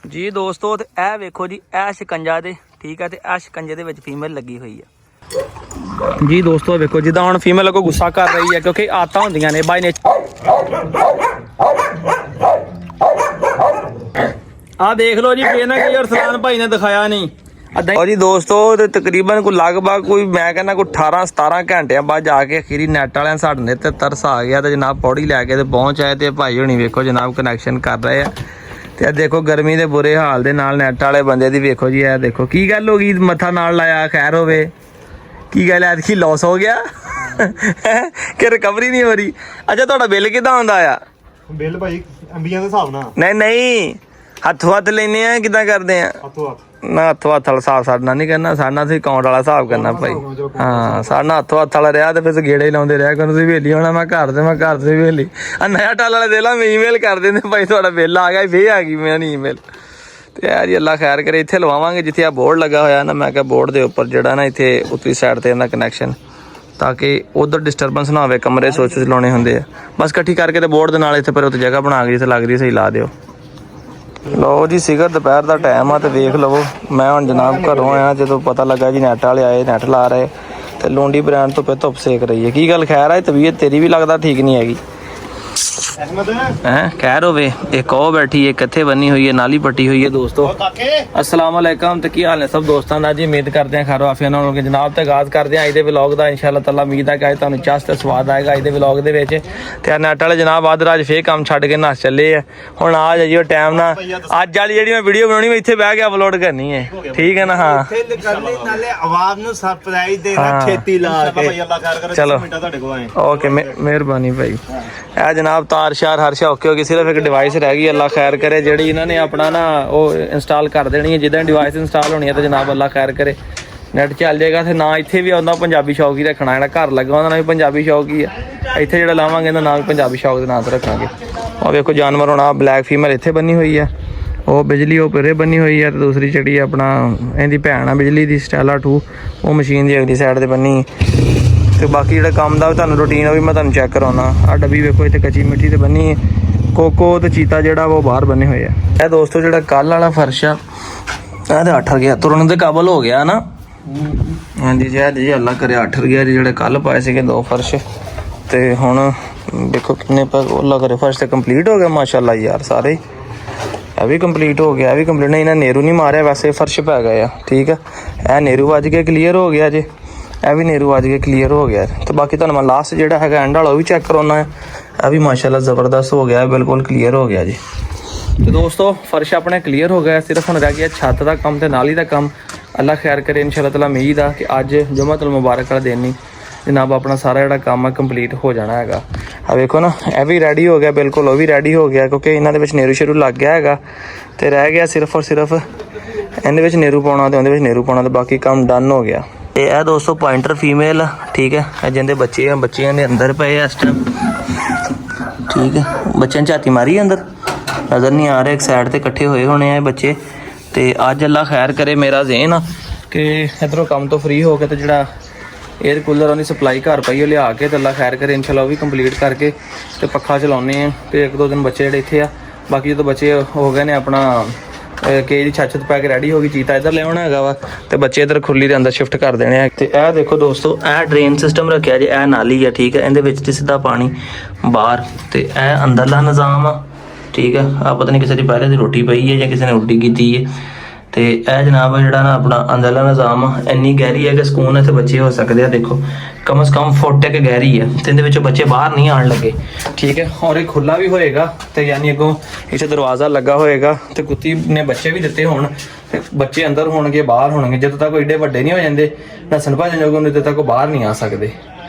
जी दोस्तों ते ए वेखो जी ए शिकंजा दे ठीक है ते ए शिकंजे दे विच फीमेल लगी हुई है जी दोस्तों वेखो जिदा हुण फीमेल को गुस्सा कर रही है क्योंकि आदतां हुंदियां ने बाई नेचर आ देख लो जी पेना कि अरसलान भाई ने दिखाया नहीं और जी दोस्तों तकरीबन कोई लगभग कोई मैं कहना कोई 18-17 घंटे बाद जाके अखीरी नैट वाले साढ़े ते तरस आ गया तो जनाब पौड़ी लैके पहुँच आए तो भाई होनी वेखो जनाब कनैक्शन कर रहे हैं तो देखो गर्मी के बुरे हाल के नाल नैट वाले बंदे दी वेखो जी है देखो की गल हो गई मत्था नाल लाया खैर होवे की गल ऐतकी लॉस हो गया कि रिकवरी नहीं हो रही। अच्छा तुहाडा बिल किदां आउंदा आ? बिल भाई अंबियां दे हिसाब नाल नहीं नहीं हथों हथ लेने आ किदां करदे आ? हथों हथ ना हथों हथ वाला हिसाब साडा नहीं करना साडा असीं अकाउंट वाला हिसाब करना भाई। हाँ साडा हथों हथ वाला रहा तो फिर गेड़े ही लाउंदे रहा करो हवेली होना मैं घर से हवेली नया टाल वाला दे ला मैं ईमेल कर देंदे भाई तुहाडा बिल आ गया फिर आ गई मेरी ईमेल तो यार जी अल्लाह खैर करे इत्थे लवावांगे जिथे आ बोर्ड लगा होया ना मैं क्या बोर्ड के उपर जिहड़ा ना इत्थे उतली साइड ते इहदा कनैक्शन ताकि उधर डिस्टर्बेंस ना होवे कमरे सोच लाने होंदे आ बस इकट्ठी करके ते बोर्ड दे नाल इत्थे पर उत्ते जगह बना के जिथे लगदी सही ला दिओ। लो जी सिगर दोपहर का टाइम आ तो वेख लवो मैं हुण जनाब घरों आया जो पता लगा जी नैट वाले आए नैट ला रहे तो लूंडी ब्रांड तो फिर धुप सेक रही है की गल खैर है तबीयत तेरी भी लगता ठीक नहीं हैगी हैं खैर होवे एक ओ बैठी है किथे बनी हुई है नाली पट्टी हुई है दोस्तों। अस्सलाम वालेकुम तो की हाल है सब दोस्तों का जी उम्मीद करते हैं खैर आफिया नाल होगे जनाब तो आगाज़ करते हैं अज के व्लॉग का इंशाअल्लाह ताला उम्मीद है कि अज तुहानूं चस ते स्वाद आएगा अज के व्लॉग दे विच ते नैट वाले जनाब अदर अज फिर काम छड्ड के नस चले है हुण आ जाइए टाइम ना अज वाली जिहड़ी मैं वीडियो बनानी मैं इत्थे बैठ के अपलोड करनी है ठीक है ना। हाँ चलो ओके मेहरबानी भाई ए जनाब तार शार हर शा ओके हो गई सिर्फ एक डिवाइस रह गई अल्लाह खैर करे जी इन्होंने अपना ना वो इंस्टॉल कर देनी है जिदा डिवाइस इंस्टॉल होनी है तो जनाब अल्लाह खैर करे नैट चल जाएगा तो ना इत्थे भी आउंदा पंजाबी शौक ही रखना जो घर लगा उहदा नाम भी पंजाबी शौक ही है इत्थे जिहड़ा लावांगे इहदा नाम भी पंजाबी शौक के नाम से रखांगे। और देखो जानवर होना ब्लैक फीमेल इत्थे बनी हुई है वो बिजली वो परे बनी हुई है तो दूसरी जी अपना इहदी भैन आ बिजली की स्टैला 2 वो मशीन की अगली साइड से बनी तो बाकी जो काम का भी रूटीन भी मैं तुहानूं चैक कराउना आ डब्बी वेखो इत्थे कच्ची मिट्टी से बनी है कोको तो चीता जोड़ा वो बाहर बने हुए है दोस्तों जो कल वाला फर्श आ तो 8 गया तुरंत के काबल हो गया ना। हाँ जी जी अल्लाह करे 8 गया जी जो कल पाए थे 2 फर्श तो हुण देखो किन्ने पर अल्लाह करे फर्श तो कंप्लीट हो गया माशाल्लाह यार सारे भी कंप्लीट हो गया भी कंप्लीट नहीं इन्हें नेहरू नहीं मारिया वैसे फर्श पै गए ठीक है यह नेहरू अज के क्लीयर हो गया जी यह भी नेहरू अज के क्लीयर हो गया तो बाकी तुहानूं मैं लास्ट जोड़ा है एंड वाला भी चैक कराउना है यह भी माशाल्लाह ज़बरदस्त हो गया बिल्कुल क्लीयर हो गया जी। तो दोस्तों फर्श अपने क्लीयर हो गया सिर्फ हुण रह गया छत का काम तो नाली का काम अल्लाह खैर करे इंशाअल्लाह ताला उम्मीद आ कि अज जुम्मतुल मुबारक वाले दिन ही जनाब अपना सारा जोड़ा काम है कंप्लीट हो जाना है। आ देखो ना यह भी रेडी हो गया बिल्कुल वो भी रेडी हो गया क्योंकि इन्होंने नेहरू शेरू लग गया है तो रह गया सिर्फ और सिर्फ इन्हें नेहरू पाना तो उन्हें नेहरू पाना तो बाकी काम डन हो गया। ये दोस्तों पॉइंटर फीमेल ठीक है जिंदे बच्चे हैं बच्चियां ने अंदर पे इस टाइम ठीक है बच्चों झाती मारी अंदर नज़र नहीं आ रहा एक साइड से इकट्ठे हुए होने हैं बच्चे तो अज अल्लाह खैर करे मेरा ज़हन आ कि इधरों काम तो फ्री हो के तो जोड़ा एयर कूलर उन्हें सप्लाई घर पाई लिया के तो अल्लाह खैर करे इंशाल्लाह वो भी कंप्लीट करके तो पक्खा चलाने हैं तो 1-2 दिन बच्चे जोड़े इतने आ बाकी जो बच्चे हो गए ने अपना केज छत पै के रेडी हो गई चीता इधर ले आना है वा तो बच्चे इधर खुली के अंदर शिफ्ट कर देने हैं। तो यह देखो दोस्तों यह ड्रेन सिस्टम रखा जी यह नाली है ठीक है इहदे सीधा पानी बाहर तो यह अंदरला निज़ाम आ ठीक है आ पता नहीं किसी की पहले की रोटी पई है या किसी ने उल्टी की है तो यह जनाब जोड़ा ना अपना अंदरला निज़ाम इन्नी गहरी है कि सुकून इतने बच्चे हो सकते हैं देखो कम से कम फुट एक गहरी है तो इहदे बच्चे बाहर नहीं आने लगे ठीक है और एक खुला भी होएगा तो यानी अगों इसे दरवाज़ा लगा होएगा तो कुत्ती ने बच्चे भी दिते होण ते बच्चे अंदर होणगे बाहर होणगे जदों तक एडे वड्डे नहीं हो जाते नस्सन भजन जोगे उदों तक बाहर नहीं आ सकते।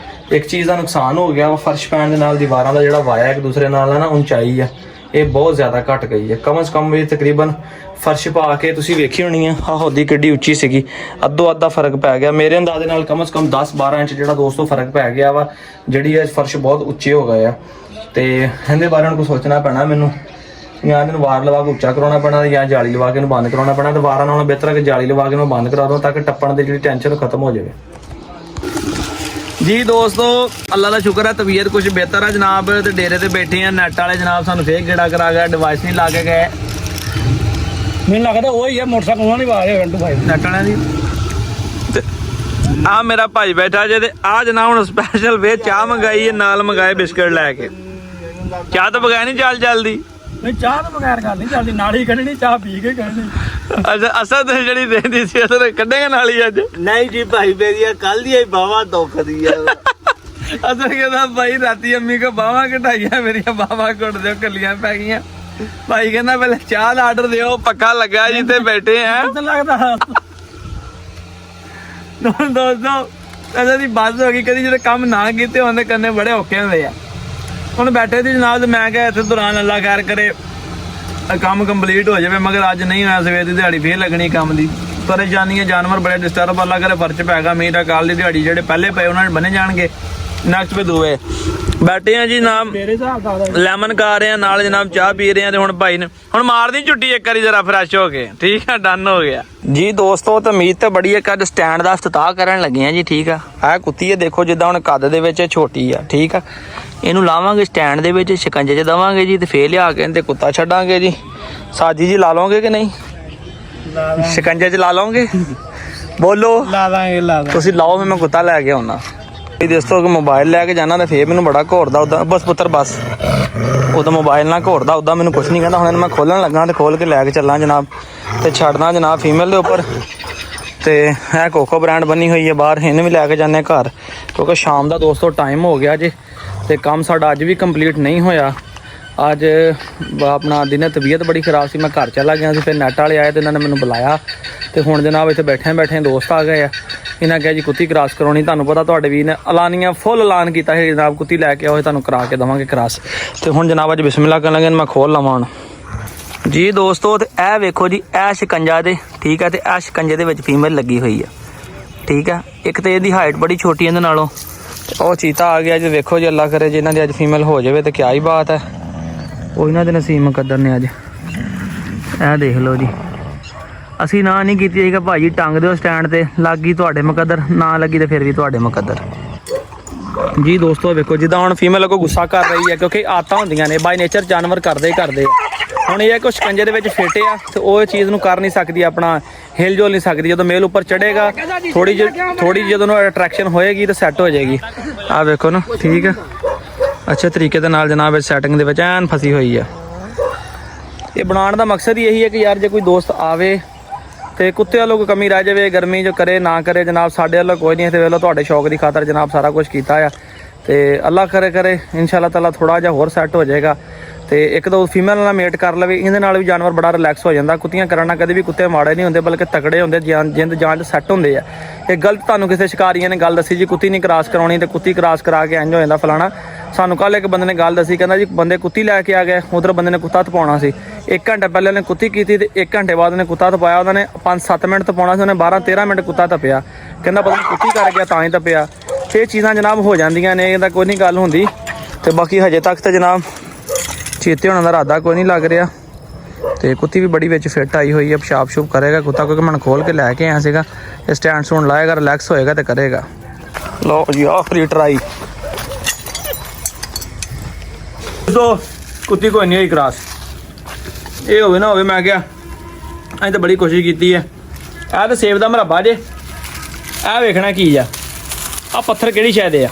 एक चीज़ का नुकसान हो गया फर्श पैण दे नाल दीवारां दा जिहड़ा वाया एक दूसरे नाल ना ऊंचाई है ये बहुत ज़्यादा घट गई है कम से कम भी तकरीबन फर्श पा के तुसीं वेखी होनी है होदी किड्डी उच्ची सीगी अद्धो अद्धा फर्क पै गया मेरे अंदाजे नाल कम से कम 10-12 इंच जिहड़ा दोस्तों फर्क पै गया वा जिहड़ी फर्श बहुत उच्चे हो गए तो इहदे बारे कुछ सोचना पैना मैनूं या इन्हूं वार लवा के उच्चा करवाना पैना या जाली लवा के बंद करवाना पैना तो वारां नालों बेहतर है कि जाली लवा के बंद करा दूँ ताकि टप्पण की जिहड़ी टेंशन खत्म हो जाए। जी दोस्तों अल्लाह का शुक्र है तबीयत कुछ बेहतर है जनाब तो डेरे ते बैठे हैं नैट वाले जनाब सानू फिर गेड़ा करा गया डिवाइस नहीं ला के गए ਮੈਨੂੰ ਲੱਗਦਾ ਉਹ ਹੀ ਹੈ ਮੋਟਰਸਾਈਕਲ ਉਹਨਾਂ ਨੇ ਵਾਇਆ ਵੰਟੂ ਭਾਈ ਨੈਟ ਵਾਲਿਆਂ ਦੀ। ਤੇ ਆ ਮੇਰਾ ਭਾਈ ਬੈਠਾ ਜੇ ਤੇ ਆ ਜਨਾਬ ਹੁਣ ਸਪੈਸ਼ਲ ਵੇ ਚਾਹ ਮੰਗਾਈ ਹੈ, ਨਾਲ ਮੰਗਾਏ ਬਿਸਕਟ ਲੈ ਕੇ। ਚਾਹ ਤਾਂ ਬਗੈਰ ਨਹੀਂ ਚੱਲਦੀ। ਨਹੀਂ ਚਾਹ ਤੋਂ ਬਗੈਰ ਗੱਲ ਨਹੀਂ ਚੱਲਦੀ, ਨਾਲ ਹੀ ਕੱਢਣੀ ਚਾਹ ਪੀ ਕੇ ਕੱਢਣੀ। ਅੱਛਾ ਅਸਾਂ ਤੇ ਜਿਹੜੀ ਦੇਂਦੀ ਸੀ ਅਸਾਂ ਕੱਢੇਗਾ ਨਾਲ ਹੀ ਅੱਜ। ਨਹੀਂ ਜੀ ਭਾਈ ਮੇਰੀਆਂ ਕੱਲ ਦੀਆਂ ਹੀ ਬਾਵਾ ਦੁਖਦੀ ਆ। ਅਸਾਂ ਕਹਿੰਦਾ ਭਾਈ ਰਾਤੀ ਅੰਮੀ ਕੋ ਬਾਹਾਂ ਘਟਾਈਆਂ, ਮੇਰੀਆਂ ਬਾਹਾਂ ਘੁੱਟ ਦਿਓ, ਕੱਲੀਆਂ ਪੈ ਗਈਆਂ। ਭਾਈ ਕਹਿੰਦਾ ਪਹਿਲੇ ਚਾਹ ਦਾ ਆਰਡਰ ਦਿਓ, ਪੱਕਾ ਲੱਗਾ ਜਿੱਥੇ ਬੈਠੇ ਆ। ਲੱਗਦਾ ਦੋਸਤੋ ਅਸਾਂ ਦੀ ਬੱਸ ਹੋ ਗਈ, ਕਦੀ ਜਿਹੜੇ ਕੰਮ ਨਾ ਕੀਤੇ ਉਹਦੇ ਕਰਨੇ ਬੜੇ ਔਖੇ ਹੁੰਦੇ ਆ। ਹੁਣ ਬੈਠੇ ਸੀ ਜਨਾਬ, ਮੈਂ ਕਿਹਾ ਇੱਥੇ ਦੌਰਾਨ ਅੱਲਾ ਖੈਰ ਕਰੇ ਕੰਮ ਕੰਪਲੀਟ ਹੋ ਜਾਵੇ, ਮਗਰ ਅੱਜ ਨਹੀਂ ਹੋਇਆ। ਸਵੇਰ ਦੀ ਦਿਹਾੜੀ ਫੇਰ ਲੱਗਣੀ ਕੰਮ ਦੀ। ਪਰੇਸ਼ਾਨੀ ਹੈ, ਜਾਨਵਰ ਬੜੇ ਡਿਸਟਰਬ, ਅੱਲਾ ਕਰੇ ਫਰਚ ਪੈ ਗਿਆ ਮੀਂਹ ਦਾ। ਕੱਲ ਦੀ ਦਿਹਾੜੀ ਜਿਹੜੇ ਪਹਿਲੇ ਪਏ ਉਹਨਾਂ ਨੇ ਬੰਨੇ ਜਾਣਗੇ, ਨੈਕਸਟ ਪੇ ਦੂਏ ਬੈਠੇ ਆ ਜੀ। ਨਾਮ ਮੇਰੇ ਹਿਸਾਬ ਦਾ ਲੈਮਨ ਖਾ ਰਹੇ ਆ, ਨਾਲ ਜਨਾਬ ਚਾਹ ਪੀ ਰਹੇ ਆ। ਤੇ ਹੁਣ ਭਾਈ ਨੇ ਹੁਣ ਮਾਰਦੀ ਝੁੱਟੀ ਇੱਕ ਵਾਰੀ ਜਰਾ ਫਰੈਸ਼ ਹੋ ਕੇ। ਠੀਕ ਆ, ਡਨ ਹੋ ਗਿਆ ਜੀ ਦੋਸਤੋ। ਤਾਂ ਉਮੀਦ ਤਾਂ ਬੜੀ ਹੈ ਕਿ ਅੱਜ ਸਟੈਂਡ ਦਾ ਇਫਤਤਾਹ ਕਰਨ ਲੱਗੇ ਆ ਜੀ। ਠੀਕ ਆ, ਆਹ ਕੁੱਤੀ ਹੈ ਦੇਖੋ, ਜਿੱਦਾਂ ਹੁਣ ਕੱਦ ਦੇ ਵਿੱਚ ਛੋਟੀ ਆ। ਠੀਕ ਆ, ਇਹਨੂੰ ਲਾਵਾਂਗੇ ਸਟੈਂਡ ਦੇ ਵਿੱਚ, ਸ਼ਿਕੰਜੇ 'ਚ ਦੇਵਾਂਗੇ ਜੀ, ਤੇ ਫੇਰ ਲਿਆ ਕੇ ਤੇ ਕੁੱਤਾ ਛੱਡਾਂਗੇ ਜੀ। ਸਾਜੀ ਜੀ ਲਾ ਲਓਗੇ ਕਿ ਨਹੀਂ? ਸ਼ਿਕੰਜੇ 'ਚ ਲਾ ਲਓਗੇ? ਬੋਲੋ। ਲਾ ਦਾਂਗੇ ਤੁਸੀਂ ਲਾਓ, ਮੈਂ ਕੁੱਤਾ ਲੈ ਕੇ ਆਉਣਾ। ਇਹ ਦੋਸਤੋ ਕਿ ਮੋਬਾਈਲ ਲੈ ਕੇ ਜਾਣਾ ਤੇ ਫੇਰ ਮੈਨੂੰ ਬੜਾ ਘੋਰਦਾ ਉੱਦਾਂ। ਬਸ ਪੁੱਤਰ ਬਸ, ਉਹਦਾ ਮੋਬਾਈਲ ਨਾਲ ਘੋਰਦਾ, ਉੱਦਾਂ ਮੈਨੂੰ ਕੁਛ ਨਹੀਂ ਕਹਿੰਦਾ। ਹੁਣ ਇਹਨੂੰ ਮੈਂ ਖੋਲਣ ਲੱਗਾ ਤੇ ਖੋਲ ਕੇ ਲੈ ਕੇ ਚੱਲਾਂ ਜਨਾਬ, ਤੇ ਛੱਡਣਾ ਜਨਾਬ ਫੀਮੇਲ ਦੇ ਉੱਪਰ। ਤੇ ਇਹ ਕੋਕੋ ਬ੍ਰਾਂਡ ਬਣੀ ਹੋਈ ਹੈ ਬਾਹਰ, ਇਹਨੂੰ ਵੀ ਲੈ ਕੇ ਜਾਂਦੇ ਘਰ, ਕਿਉਂਕਿ ਸ਼ਾਮ ਦਾ ਦੋਸਤੋ ਟਾਈਮ ਹੋ ਗਿਆ ਜੇ, ਤੇ ਕੰਮ ਸਾਡਾ ਅੱਜ ਵੀ ਕੰਪਲੀਟ ਨਹੀਂ ਹੋਇਆ। ਅੱਜ ਆਪਣਾ ਦਿਨੇ ਤਬੀਅਤ ਬੜੀ ਖਰਾਬ ਸੀ, ਮੈਂ ਘਰ ਚਲਾ ਗਿਆ ਸੀ। ਫਿਰ ਨੈਟ ਵਾਲੇ ਆਏ ਤੇ ਇਹਨਾਂ ਨੇ ਮੈਨੂੰ ਬੁਲਾਇਆ, ਤੇ ਹੁਣ ਜਨਾਬ ਇੱਥੇ ਬੈਠੇ ਦੋਸਤ ਆ ਗਏ ਆ। ਇਹਨਾਂ ਕਿਹਾ ਜੀ ਕੁੱਤੀ ਕ੍ਰਾਸ ਕਰਾਉਣੀ। ਤੁਹਾਨੂੰ ਪਤਾ ਤੁਹਾਡੇ ਵੀਰ ਨੇ ਐਲਾਨੀਆਂ ਫੁੱਲ ਐਲਾਨ ਕੀਤਾ ਹੈ ਜਨਾਬ, ਕੁੱਤੀ ਲੈ ਕੇ ਆਓ, ਤੁਹਾਨੂੰ ਕਰਾ ਕੇ ਦੇਵਾਂਗੇ ਕ੍ਰਾਸ। ਤੇ ਹੁਣ ਜਨਾਬ ਅੱਜ ਬਿਸਮਿਲ੍ਲਾ ਕਰਨ ਲੱਗੇ, ਮੈਂ ਖੋਲ ਲਵਾਂ ਹੁਣ ਜੀ ਦੋਸਤੋ। ਤੇ ਇਹ ਵੇਖੋ ਜੀ, ਇਹ ਸ਼ਿਕੰਜਾ ਦੇ, ਠੀਕ ਹੈ, ਤੇ ਇਹ ਸ਼ਿਕੰਜੇ ਦੇ ਵਿੱਚ ਫੀਮੇਲ ਲੱਗੀ ਹੋਈ ਆ। ਠੀਕ ਆ, ਇੱਕ ਤੇ ਇਹਦੀ ਹਾਈਟ ਬੜੀ ਛੋਟੀ ਇਹਦੇ ਨਾਲੋਂ। ਉਹ ਚੀਤਾ ਆ ਗਿਆ ਜੀ, ਵੇਖੋ ਜੀ ਅੱਲਾ ਕਰੇ ਜੇ ਇਹਨਾਂ ਦੀ ਅੱਜ ਫੀਮੇਲ ਹੋ ਜਾਵੇ ਤੇ ਕਿਆ ਹੀ ਬਾਤ ਹੈ। ਉਹ ਇਹਨਾਂ ਦੇ ਨਸੀਬ ਮੁਕੱਦਰ ਨੇ ਅੱਜ। ਇਹ ਦੇਖ ਲਓ ਜੀ, ਅਸੀਂ ਨਾ ਨਹੀਂ ਕੀਤੀ ਸੀਗਾ ਭਾਜੀ, ਟੰਗ ਦਿਓ ਸਟੈਂਡ ਤੇ, ਲੱਗ ਗਈ ਤੁਹਾਡੇ ਮੁਕੱਦਰ, ਨਾ ਲੱਗੀ ਤੇ ਫਿਰ ਵੀ ਤੁਹਾਡੇ ਮੁਕੱਦਰ ਜੀ ਦੋਸਤੋ। ਵੇਖੋ ਜਿੱਦਾਂ ਹੁਣ ਫੀਮੇਲ ਕੋ ਗੁੱਸਾ ਕਰ ਰਹੀ ਹੈ, ਕਿਉਂਕਿ ਆਦਤਾਂ ਹੁੰਦੀਆਂ ਨੇ, ਬਾਈ ਨੇਚਰ ਜਾਨਵਰ ਕਰਦੇ ਆ। ਹੁਣ ਇਹ ਕੁਛ ਸ਼ਿਕੰਜੇ ਦੇ ਵਿੱਚ ਫਿੱਟੇ ਆ, ਤੇ ਉਹ ਚੀਜ਼ ਨੂੰ ਕਰ ਨਹੀਂ ਸਕਦੀ, ਆਪਣਾ ਹਿਲ ਜੁਲ ਨਹੀਂ ਸਕਦੀ। ਜਦੋਂ ਮੇਲ ਉੱਪਰ ਚੜੇਗਾ ਥੋੜੀ ਜਿਹੀ ਜਦੋਂ ਨੂੰ ਅਟਰੈਕਸ਼ਨ ਹੋਏਗੀ ਤਾਂ ਸੈੱਟ ਹੋ ਜਾਏਗੀ। ਆਹ ਵੇਖੋ ਨਾ, ਠੀਕ ਆ, ਅੱਛੇ ਤਰੀਕੇ ਦੇ ਨਾਲ ਜਨਾਬ ਇਹ ਸੈਟਿੰਗ ਦੇ ਵਿੱਚ ਐਨ ਫਸੀ ਹੋਈ ਆ। ਇਹ ਬਣਾਉਣ ਦਾ ਮਕਸਦ ਹੀ ਇਹੀ ਹੈ ਕਿ ਯਾਰ ਜੇ ਕੋਈ ਦੋਸਤ ਆਵੇ ਤੇ ਕੁੱਤੇ ਵੱਲੋਂ ਕੋਈ ਕਮੀ ਰਹਿ ਜਾਵੇ, ਗਰਮੀ ਜੋ ਕਰੇ ਨਾ ਕਰੇ ਜਨਾਬ, ਸਾਡੇ ਵੱਲੋਂ ਕੋਈ ਨਹੀਂ। ਤੇ ਵੇਲੋ ਤੁਹਾਡੇ ਸ਼ੌਕ ਦੀ ਖਾਤਰ ਜਨਾਬ ਸਾਰਾ ਕੁਝ ਕੀਤਾ ਆ, ਤੇ ਅੱਲਾ ਕਰੇ ਇਨਸ਼ਾਅੱਲਾ ਤਾਲਾ ਥੋੜਾ ਜਿਹਾ ਹੋਰ ਸੈੱਟ ਹੋ ਜਾਏਗਾ। ਤੇ ਇੱਕ ਦੋ ਫੀਮੇਲ ਨਾਲ ਮੇਟ ਕਰ ਲਵੇ, ਇਹਦੇ ਨਾਲ ਵੀ ਜਾਨਵਰ ਬੜਾ ਰਿਲੈਕਸ ਹੋ ਜਾਂਦਾ। ਕੁੱਤੀਆਂ ਕਰਨ ਨਾਲ ਕਦੇ ਵੀ ਕੁੱਤੇ ਮਾੜੇ ਨਹੀਂ ਹੁੰਦੇ, ਬਲਕਿ ਤਕੜੇ ਹੁੰਦੇ, ਜਿੰਦ ਜਾਨ ਸੈੱਟ ਹੁੰਦੇ ਆ। ਇਹ ਗਲਤ ਤੁਹਾਨੂੰ ਕਿਸੇ ਸ਼ਿਕਾਰੀਆਂ ਨੇ ਗੱਲ ਦੱਸੀ ਜੀ, ਕੁੱਤੀ ਨਹੀਂ ਕ੍ਰਾਸ ਕਰਾਉਣੀ, ਤੇ ਕੁੱਤੀ ਕ੍ਰਾਸ ਕਰਾ ਕੇ ਇੰਜ ਹੋ ਜਾਂਦਾ ਫਲਾਣਾ। ਸਾਨੂੰ ਕੱਲ ਇੱਕ ਬੰਦੇ ਨੇ ਗੱਲ ਦੱਸੀ, ਕਹਿੰਦਾ ਜੀ ਬੰਦੇ ਕੁੱਤੀ ਲੈ ਕੇ ਆ ਗਏ, ਉਧਰ ਬੰਦੇ ਨੇ ਕੁੱਤਾ ਤਪਾਉਣਾ ਸੀ। 1 ਘੰਟਾ ਪਹਿਲੇ ਉਹਨੇ ਕੁੱਤੀ ਕੀਤੀ, ਤੇ 1 ਘੰਟੇ ਬਾਅਦ ਉਹਨੇ ਕੁੱਤਾ ਤਪਾਇਆ। ਉਹਨਾਂ ਨੇ 5-7 ਮਿੰਟ ਤਪਾਉਣਾ ਸੀ, ਉਹਨੇ 12-13 ਮਿੰਟ ਕੁੱਤਾ ਤਪਿਆ। ਕਹਿੰਦਾ ਪਤਾ ਨਹੀਂ ਕੁੱਤੀ ਕਰ ਗਿਆ ਤਾਂ ਹੀ ਤਪਿਆ। ਇਹ ਚੀਜ਼ਾਂ ਜਨਾਬ ਹੋ ਜਾਂਦੀਆਂ ਨੇ, ਇਹਦਾ ਕੋਈ ਨਹੀਂ ਗੱਲ ਹੁੰਦੀ। ਤੇ ਬਾਕੀ ਹਜੇ ਤੱਕ ਤਾਂ ਜਨਾਬ ਚੇਤੇ ਹੋਣ ਦਾ ਇਰਾਦਾ ਕੋਈ ਨਹੀਂ ਲੱਗ ਰਿਹਾ। ਤੇ ਕੁੱਤੀ ਵੀ ਬੜੀ ਵਿੱਚ ਫਿੱਟ ਆਈ ਹੋਈ ਹੈ, ਪਿਸ਼ਾਬ ਸ਼ੂਬ ਕਰੇਗਾ ਕੁੱਤਾ, ਕਿਉਂਕਿ ਮੈਂ ਖੋਲ ਕੇ ਲੈ ਕੇ ਆਇਆ ਸੀਗਾ। ਇਹ ਸਟੈਂਡ ਸੂਣ ਲਾਏਗਾ, ਰਿਲੈਕਸ ਹੋਏਗਾ ਤੇ ਕਰੇਗਾ। ਲਓ ਜੀ ਆਖਰੀ ਟਰਾਈ। ਸੋ ਕੁੱਤੀ ਕੋਈ ਨਹੀਂ ਹੋਈ ਕ੍ਰਾਸ, ਇਹ ਹੋਵੇ ਨਾ ਹੋਵੇ। ਮੈਂ ਕਿਹਾ ਅਸੀਂ ਤਾਂ ਬੜੀ ਕੋਸ਼ਿਸ਼ ਕੀਤੀ ਹੈ। ਇਹ ਤਾਂ ਸੇਬ ਦਾ ਮਰੱਬਾ ਜੇ, ਇਹ ਵੇਖਣਾ ਕੀ ਆ, ਆਹ ਪੱਥਰ ਕਿਹੜੀ ਸ਼ਾਇਦ ਆ।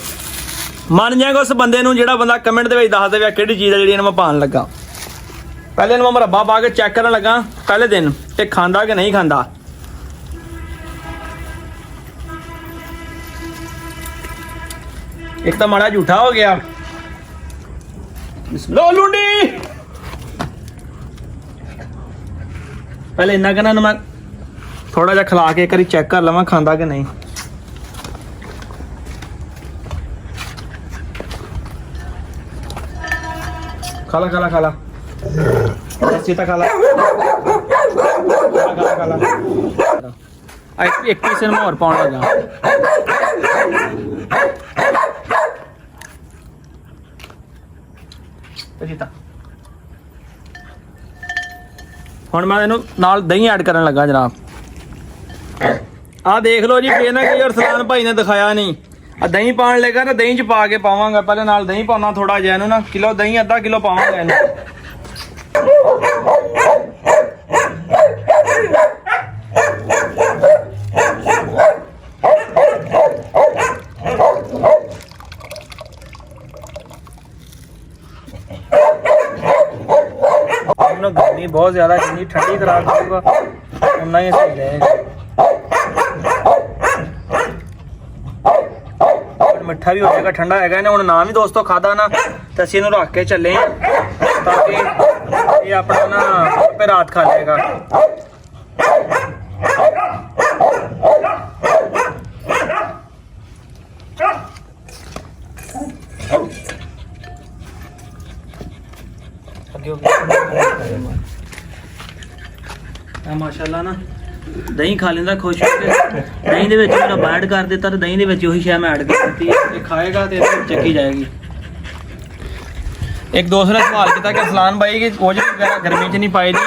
ਮੰਨ ਜਾਏਗਾ ਉਸ ਬੰਦੇ ਨੂੰ ਜਿਹੜਾ ਬੰਦਾ ਕਮੈਂਟ ਦੇ ਵਿੱਚ ਦੱਸ ਦੇਵੇ ਕਿਹੜੀ ਚੀਜ਼ ਆ ਜਿਹੜੀ ਇਹਨੂੰ ਮੈਂ ਪਾਉਣ ਲੱਗਾ। ਪਹਿਲੇ ਇਹਨੂੰ ਮੈਂ ਮਰੱਬਾ ਪਾ ਕੇ ਚੈੱਕ ਕਰਨ ਲੱਗਾ ਪਹਿਲੇ ਦਿਨ, ਇਹ ਖਾਂਦਾ ਕਿ ਨਹੀਂ ਖਾਂਦਾ। ਇੱਕ ਤਾਂ ਮਾੜਾ ਝੂਠਾ ਹੋ ਗਿਆ। ਲੋ ਲੁੰਡੀ, ਪਹਿਲੇ ਇੰਨਾ ਕਹਿੰਦਾ ਨਾ, ਮੈਂ ਥੋੜਾ ਜਿਹਾ ਖਿਲਾ ਕੇ ਇੱਕ ਵਾਰੀ ਚੈੱਕ ਕਰ ਲਵਾਂ ਖਾਂਦਾ ਕਿ ਨਹੀਂ। ਖਾਲਾ ਖਾਲਾ ਖਾਲਾ ਸੀਤਾ ਖਾਲਾ ਖਾਲਾ। ਇੱਕ ਪੀਸ ਨੂੰ ਹੋਰ ਪਾਉਣ ਲੱਗਾ। ਸੀਤਾ ਹੁਣ ਮੈਂ ਇਹਨੂੰ ਨਾਲ ਦਹੀਂ ਐਡ ਕਰਨ ਲੱਗਾ ਜਨਾਬ। ਆਹ ਦੇਖ ਲਓ ਜੀ, ਫੇਰ ਨਾ ਕਿ ਅਰਸਲਾਨ ਭਾਈ ਨੇ ਦਿਖਾਇਆ ਨਹੀਂ। ਆ ਦਹੀਂ ਪਾਉਣ ਲੱਗਾ ਤਾਂ ਦਹੀਂ ਚ ਪਾ ਕੇ ਪਾਵਾਂਗਾ। ਪਹਿਲੇ ਨਾਲ ਦਹੀਂ ਪਾਉਣਾ ਥੋੜਾ ਜਿਹਾ, ਇਹਨੂੰ ਨਾ ਕਿਲੋ ਦਹੀਂ ਅੱਧਾ ਕਿਲੋ ਪਾਵਾਂਗਾ ਇਹਨੂੰ। बहुत ज़्यादा, जितनी ठंडी खुराक दूंगा उतना ही सही रहेगा। मिठा भी हो जाएगा, ठंडा है ना। हम नाम ही दोस्तों खादा ना तो असी इन्हू रख के चले ताकि ये अपना ना पे रात खा लेगा। माशाल्लाह ना दही खा लेंदा खुश हो के। दही ਦੇ ਵਿੱਚ ਮੇਰਾ ਐਡ ਕਰ ਦਿੱਤਾ ਤੇ ਦਹੀਂ ਦੇ ਵਿੱਚ ਉਹੀ ਸ਼ੈ ਮੈਂ ਐਡ ਕਰ ਦਿੱਤੀ ਇਹ ਖਾਏਗਾ ਤੇ ਚੱਕੀ ਜਾਏਗੀ। ਇੱਕ ਦੂਸਰਾ ਸਵਾਲ ਕੀਤਾ ਕਿ ਫਲਾਨ ਭਾਈ ਕਿ ਕੁਝ ਵਗੈਰਾ ਗਰਮੀ 'ਚ ਨਹੀਂ ਪਾਈ ਦੀ,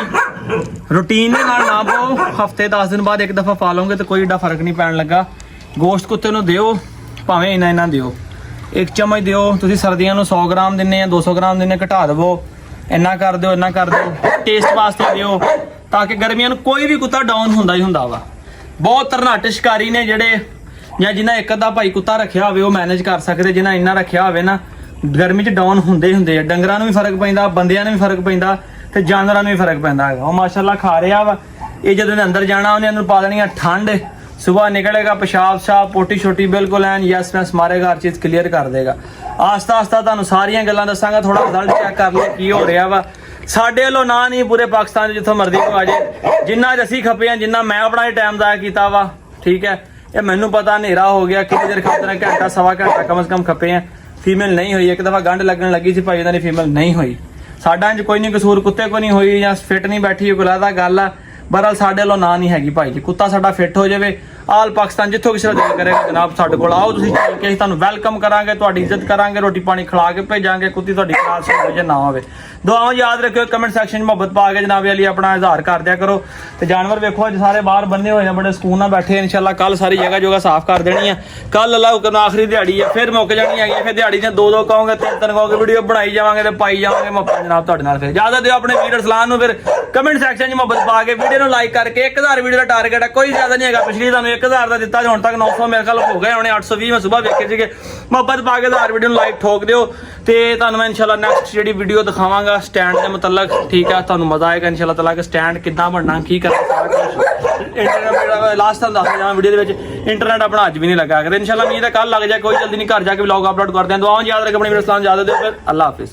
ਰੂਟੀਨ ਦੇ ਨਾਲ ਨਾ ਪਾਓ, ਹਫਤੇ 10 ਦਿਨ ਬਾਅਦ ਇੱਕ ਦਫਾ ਪਾ ਲਓਗੇ ਤੇ ਕੋਈ ਏਡਾ ਫਰਕ ਨਹੀਂ ਪੈਣ ਲੱਗਾ। ਗੋਸ਼ਤ ਕੁੱਤੇ ਨੂੰ ਦਿਓ ਭਾਵੇਂ ਇੰਨਾ ਦਿਓ, ਇੱਕ ਚਮਚ ਦਿਓ। ਤੁਸੀਂ ਸਰਦੀਆਂ ਨੂੰ 100 ਗ੍ਰਾਮ ਦਿੰਨੇ ਆ 200 ਗ੍ਰਾਮ ਦਿੰਨੇ, ਘਟਾ ਦੇਵੋ, ਇੰਨਾ ਕਰ ਦਿਓ, ਇੰਨਾ ਕਰ ਦਿਓ, ਟੇਸਟ ਵਾਸਤੇ ਦਿਓ ਤਾਂ ਕਿ ਗਰਮੀਆਂ ਨੂੰ ਕੋਈ ਵੀ ਕੁੱਤਾ ਡਾਊਨ ਹੁੰਦਾ ਹੀ ਹੁੰਦਾ ਵਾ। ਬਹੁਤ ਤਰਨਾਟ ਸ਼ਿਕਾਰੀ ਨੇ ਜਿਹੜੇ ਜਾਂ ਜਿਨ੍ਹਾਂ ਇੱਕ ਅੱਧਾ ਭਾਈ ਕੁੱਤਾ ਰੱਖਿਆ ਹੋਵੇ ਉਹ ਮੈਨੇਜ ਕਰ ਸਕਦੇ, ਜਿਨ੍ਹਾਂ ਇੰਨਾ ਰੱਖਿਆ ਹੋਵੇ ਨਾ ਗਰਮੀ 'ਚ ਡਾਊਨ ਹੁੰਦੇ ਆ। ਡੰਗਰਾਂ ਨੂੰ ਵੀ ਫਰਕ ਪੈਂਦਾ, ਬੰਦਿਆਂ ਨੂੰ ਵੀ ਫਰਕ ਪੈਂਦਾ ਤੇ ਜਾਨਵਰਾਂ ਨੂੰ ਵੀ ਫਰਕ ਪੈਂਦਾ ਹੈਗਾ। ਉਹ ਮਾਸ਼ਾਅੱਲਾ ਖਾ ਰਿਹਾ ਵਾ। ਇਹ ਜਦੋਂ ਇਹਨੇ ਅੰਦਰ ਜਾਣਾ ਉਹਨੇ ਅੰਦਰ ਪਾ ਦੇਣੀ ਆ ਠੰਡ, ਸੁਬਾਹ ਨਿਕਲੇਗਾ पेशाब ਸਾਬ ਪੋਟੀ ਛੋਟੀ ਬਿਲਕੁਲ ਐਨ ਯੈਸ ਮੈਸ ਮਾਰੇਗਾ, ਹਰ ਚੀਜ਼ ਕਲੀਅਰ ਕਰ ਦੇਗਾ। ਆਸਤਾ ਆਸਤਾ ਤੁਹਾਨੂੰ ਸਾਰੀਆਂ ਗੱਲਾਂ ਦੱਸਾਂਗਾ, ਥੋੜਾ ਰਿਜ਼ਲਟ ਚੈੱਕ ਕਰ ਲਿਓ ਕੀ ਹੋ ਰਿਹਾ ਵਾ। ਸਾਡੇ ਵੱਲੋਂ ਨਾ ਨਹੀਂ ਪੂਰੇ ਪਾਕਿਸਤਾਨ 'ਚ ਜਿੱਥੋਂ ਮਰਜ਼ੀ ਕੋ ਆ ਜਾਏ, ਜਿੰਨਾ ਅਸੀਂ ਖਪੇ ਆ, ਜਿੰਨਾ ਮੈਂ ਆਪਣਾ ਟਾਈਮ ਜ਼ਾਇਆ ਕੀਤਾ ਵਾ, ਠੀਕ ਹੈ। ਇਹ ਮੈਨੂੰ ਪਤਾ ਹਨੇਰਾ ਹੋ ਗਿਆ, ਕਿੰਨੀ ਦੇਰ ਖਾਤਰ ਘੰਟਾ ਸਵਾ ਘੰਟਾ ਕਮ ਸੇ ਕਮ ਖਪੇ ਆ। ਫੀਮੇਲ ਨਹੀਂ ਹੋਈ, ਇੱਕ ਦਫਾ ਗੰਢ ਲੱਗਣ ਲੱਗੀ ਸੀ ਭਾਈ ਇਹਨਾਂ ਦੀ ਫੀਮੇਲ ਨਹੀਂ ਹੋਈ। ਸਾਡਾ ਇੰਜ ਕੋਈ ਨਹੀਂ ਕਸੂਰ, ਕੁੱਤੇ ਕੋ ਨਹੀਂ ਹੋਈ ਜਾਂ ਫਿੱਟ ਨਹੀਂ ਬੈਠੀ, ਕੋਈ ਅਲੱਗ ਗੱਲ ਆ। ਬਹਰਹਾਲ ਸਾਡੇ ਵੱਲੋਂ ਨਾ ਨਹੀਂ ਹੈਗੀ ਭਾਈ ਜੀ, ਕੁੱਤਾ ਸਾਡਾ ਫਿੱਟ ਹੋ ਜਾਵੇ ਆਲ ਪਾਕਿਸਤਾਨ ਜਿੱਥੋਂ ਕਿਸੇ ਦਾ ਦਿਲ ਕਰੇਗਾ ਜਨਾਬ ਸਾਡੇ ਕੋਲ ਆਓ, ਤੁਸੀਂ ਚੱਲ ਕੇ ਅਸੀਂ ਤੁਹਾਨੂੰ ਵੈਲਕਮ ਕਰਾਂਗੇ, ਤੁਹਾਡੀ ਇੱਜ਼ਤ ਕਰਾਂਗੇ, ਰੋਟੀ ਪਾਣੀ ਖਿਲਾ ਕੇ ਭੇਜਾਂਗੇ। ਕੁੱਤੀ ਤੁਹਾਡੀ ਖਾਸ ਹੋਵੇ ਜਾਂ ਨਾ ਹੋਵੇ। ਦੁਆਵਾਂ ਯਾਦ ਰੱਖਿਓ, ਕਮੈਂਟ ਸੈਕਸ਼ਨ 'ਚ ਮੁਹੱਬਤ ਪਾ ਕੇ ਜਨਾਬ ਅਲੀ ਆਪਣਾ ਇਜ਼ਹਾਰ ਕਰ ਦਿਆ ਕਰੋ। ਤੇ ਜਾਨਵਰ ਵੇਖੋ ਅੱਜ ਸਾਰੇ ਬਾਹਰ ਬੰਨੇ ਹੋਏ ਨੇ, ਬੜੇ ਸਕੂਨ ਨਾਲ ਬੈਠੇ। ਇਨਸ਼ਾਅੱਲਾ ਕੱਲ ਸਾਰੀ ਜਗ੍ਹਾ ਜੋਗਾ ਸਾਫ਼ ਕਰ ਦੇਣੀ ਆ। ਕੱਲ ਅੱਲਾਹ ਹੁਕਮ ਆਖਰੀ ਦਿਹਾੜੀ ਆ, ਫਿਰ ਮੁੱਕ ਜਾਣੀ ਹੈਗੀ। ਫਿਰ ਦਿਹਾੜੀ ਦੀਆਂ 2-2 ਕਹੋਗੇ 3-3 ਕਹੋਗੇ, ਵੀਡੀਓ ਬਣਾਈ ਜਾਵਾਂਗੇ ਤੇ ਪਾਈ ਜਾਵਾਂਗੇ। ਮੁਹੱਬਤ ਜਨਾਬ ਤੁਹਾਡੇ ਨਾਲ। ਫਿਰ ਇਜਾਜ਼ਤ ਦਿਓ ਆਪਣੇ ਵੀਰ ਅਰਸਲਾਨ ਨੂੰ, ਫਿਰ ਕਮੈਂਟ ਸੈਕਸ਼ਨ 'ਚ ਮੁਹੱਬਤ ਪਾ ਕੇ ਵੀਡੀਓ ਨੂੰ ਲਾਈਕ ਕਰਕੇ 1000 ਵੀਡੀਓ ਦਾ ਟਾਰਗੇਟ ਹੈ, ਕੋਈ ਜ਼ਿਆਦਾ ਨਹੀਂ ਹੈਗਾ। ਪਿਛਲੀ ਤੁਹਾਨੂੰ 1000 ਦਾ ਦਿੱਤਾ, ਹੁਣ ਤੱਕ 900 ਮੇਰੇ ਖਿਆਲ ਹੋ ਗਏ ਹੋਣੇ, 820 ਮੈਂ ਸੁਬਾਹ ਵੇਖੇ ਸੀਗੇ। ਮੁਹੱਬਤ ਪਾ ਕੇ 1000 ਵੀਡੀਓ ਨੂੰ ਲਾਈਕ ਠੋਕ ਦਿਓ ਤੇ ਤੁਹਾਨੂੰ ਮੈਂ ਇਨਸ਼ਾਅੱਲਾ ਨੈਕਸਟ ਜਿਹੜੀ ਵੀਡੀਓ ਦਿਖਾਵਾਂਗਾ ਸਟੈਂਡ ਦੇ ਮੁਤਲਕ, ਠੀਕ ਹੈ। ਤੁਹਾਨੂੰ ਮਜ਼ਾ ਆਏਗਾ ਇਨਸ਼ਾਅੱਲਾ ਤਾਲਾ ਕਿ ਸਟੈਂਡ ਕਿੱਦਾਂ ਬਣਨਾ, ਕੀ ਕਰਨਾ, ਸਾਰਾ ਕੁਝ। ਇੰਟਰਨੈਟ ਲਾਸਟ ਤੁਹਾਨੂੰ ਦੱਸ ਜਾਵਾਂ ਵੀਡੀਓ ਦੇ ਵਿੱਚ, ਇੰਟਰਨੈਟ ਆਪਣਾ ਅੱਜ ਵੀ ਨਹੀਂ ਲੱਗਾ। ਅਗਰ ਇਨਸ਼ਾਅੱਲਾ ਮੀਂਹ ਤਾਂ ਕੱਲ ਲੱਗ ਜਾਏ, ਕੋਈ ਜਲਦੀ ਨਹੀਂ, ਘਰ ਜਾ ਕੇ ਵਲੌਗ ਅਪਲੋਡ ਕਰਦੇ ਹਾਂ। ਦੁਆਵਾਂ ਯਾਦ ਰੱਖ, ਆਪਣੀ ਵੀਡੀਓ ਸਲਾਮ, ਇਜਾਜ਼ਤ ਦਿਓ, ਫਿਰ ਅੱਲਾਹ ਹਾਫਿਜ਼।